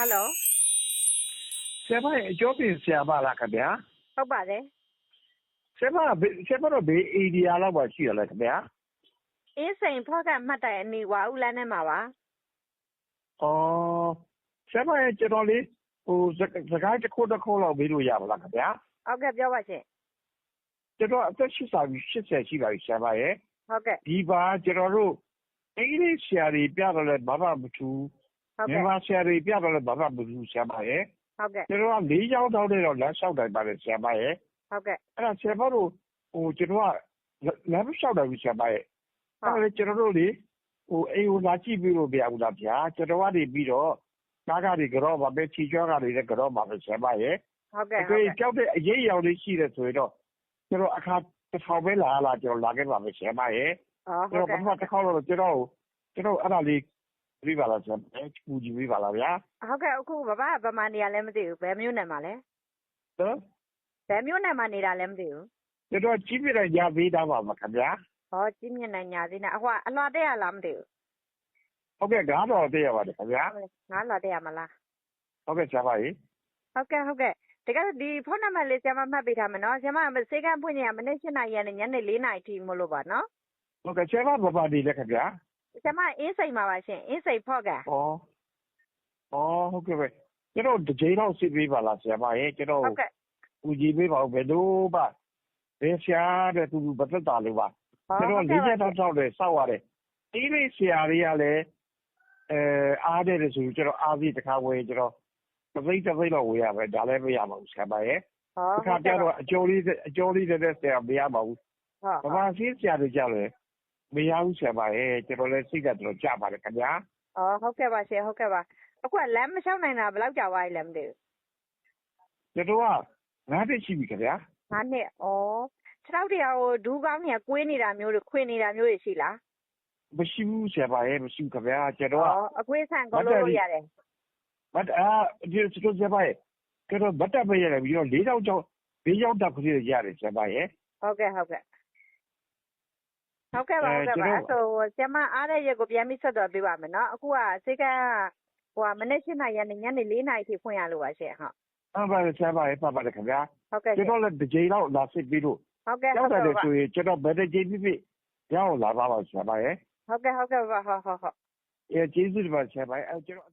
ဟယ်လိုဆရာမရဲ့အကျော်ပြင်ဆရာမလားခင်ဗျာဟုတ်ပါတယ်ဆရာမတော့ဘေးအေဒီယာလောက်ပါရှိရလဲခင်ဗျာအင်းစိန်ဖောက်ကမှတ်တိုင်အနီဝါဦးလန်းထဲမှာပါဩဆရာမရဲ့ကျွန်တော်လေးဟိုစကားတစ်ခုလောက်မေးလို့ရပါလားခင်ဗျာဟုတ်ကဲ့ပြောပါရှင်ကျွန်တော်အသက်80ရှိပါပြီဆရာမရဲ့ဟုတ်ကဲ့ဒီပါကျွန်တော်တို့အင်္ဂလိပ်ဆရာတွေပြတော့လဲဘာမှမထူးမြန်မာဆရာတွေပြတော့လဲဘာမှမထူးဆရာမရဲ့ဟုတ်ကဲ့ကျွန်တော်က၄ကျောင်းတောင်းတဲ့တော့လမ်းလျှောက်တိုင်းပါတယ်ဆရာမရဲ့ဟုတ်ကဲ့အဲ့ဒါဆရာမတို့ကျွန်တော်ကလမ်းလျှောက်တယ်ဆရာမရဲ့အဲ့ဒါလေကျွန်တော်တို့လေအိမ်ကိုလာကြည့်ပြီးလို့ပြရဘူးလားဗျာကျွန်တော်ကနေပြီးတော့ကားတွေကြောပါပဲချီကျော်ကားတွေလည်းကြောပါပဲဆရာမရဲ့ဟုတ်ကဲ့ဟုတ်ကဲ့ကြောက်တဲ့အရေးရောင်လေးရှိတယ်ဆိုရင်တော့ကျွန်တော်အခါတစ်ထောင်ပဲလာကျွန်တော်လာခဲ့ပါမယ်ဆရာမရဲ့ဟုတ်ကဲ့ပထမတစ်ခေါက်တော့ကျွန်တော်အဲ့ဒါလေးပြပါလားဆရာကူကြည့်ပြပါလားဗျာဟုတ်ကဲ့အခုဘာမှနေရလဲမသိဘူးဘယ်မျိုးနယ်မှာလဲဟမ်ဘယ်မျိုးနယ်မှာနေတာလဲမသိဘူးကျွန်တော်ကြီးပြတဲ့ညာပေးတာပါမခင်ဗျာဟောကြီးမြင့်နိုင်ညာသေးနဲ့အလွှာတက်ရလားမသိဘူးဟုတ်ကဲ့ကားတော့တက်ရပါတယ်ခင်ဗျာငါလွှာတက်ရမလားဟုတ်ကဲ့ဆရာမကြီးဟုတ်ကဲ့တကယ်ဒီဖုန်းနံပါတ်လေးဆရာမမှတ်ပေးထားမယ်နော်ဆရာမစေကန်းဖွင့်နေရမနေ့7 နာရီကနေညနေ4 နာရီထိမလို့ပါနော်ဟုတ်ကဲ့ဆရာမဘာဒီလဲခင်ဗျာဆရာမအင်းစိန်ပါပါရှင်အင်းစိန်ဖော့ကဟုတ်ကဲ့ပဲကျွန်တော်တစ်ချိန်တော့စစ်ပေးပါလားဆရာမရဲ့ကျွန်တော်ဟုတ်ကဲ့ကူကြည့်ပေးပါဦးဘယ်လိုပါဘယ်ဆရာတဲ့သူဘသက်တာလို့ပါကျွန်တော်၄ချက်တော့တယ်စောက်ရတယ်ဒီလေးဆရာတွေကလည်းအားတယ်ဆိုကျွန်တော်အားပြီးတခါဝယ်ကျွန်တော်တစ်သိန်းတော့ဝယ်ရပဲဒါလည်းမရပါဘူးဆရာမရဲ့တခါကျတော့အကျော်လေးတဲ့ဆရာမရပါဘူးဟုတ်ဘာရှင်းဆရာတွေကြလဲမရဘူးဆရာမရဲ့ကျွန်တော်လည်းစိတ်ကတော်ကြပါတယ်ခင်ဗျာဟုတ်ကဲ့ပါရှင်ဟုတ်ကဲ့ပါအခုလမ်းမလျှောက်နိုင်တာဘယ်လောက်ကြာသွားပြီလဲမသိဘူးကျွန်တော်က9 နှစ်ရှိပြီခင်ဗျာ9 နှစ်ခြေထောက်တွေကဒူးကောင်းတွေကကွေးနေတာမျိုးတွေခွေနေတာမျိုးတွေရှိလားမရှိဘူးဆရာမရဲ့မရှိဘူးခင်ဗျာကျွန်တော်ကအကွေးဆန်ကောလို့ရတယ်ဒီစတိုးဆရာမရဲ့ကျွန်တော်ဗတ်တက်ပဲရတယ်ပြီးတော့၄ယောက်တက်ခွေးရတယ်ဆရာမရဲ့ဟုတ်ကဲ့ပါဆိုဆရာမအားတဲ့ရက်ကိုပြန်ပြီးဆက်တော်ပေးပါမယ်နော်အခုကစေကမနေ့7 နာရီကနေညနေ4 နာရီထိဖွင့်ရလို့ပါရှင်ဟုတ်ပါတယ်ဆရာမရဲ့ပါတယ်ခင်ဗျာဟုတ်ကဲ့ကျွန်တော်လည်းတစ်ချိန်တော့လာစစ်ပြီးလို့ဟုတ်ကဲ့ရောက်တယ်ဆိုရင်ကျွန်တော်ဘယ်တစ်ချိန်ဖြစ်ရောက်လာပါပါဆရာမရဲ့ဟုတ်ကဲ့ပါဟုတ်ကျေးဇူးတင်ပါဆရာမရဲ့ကျွန်တော်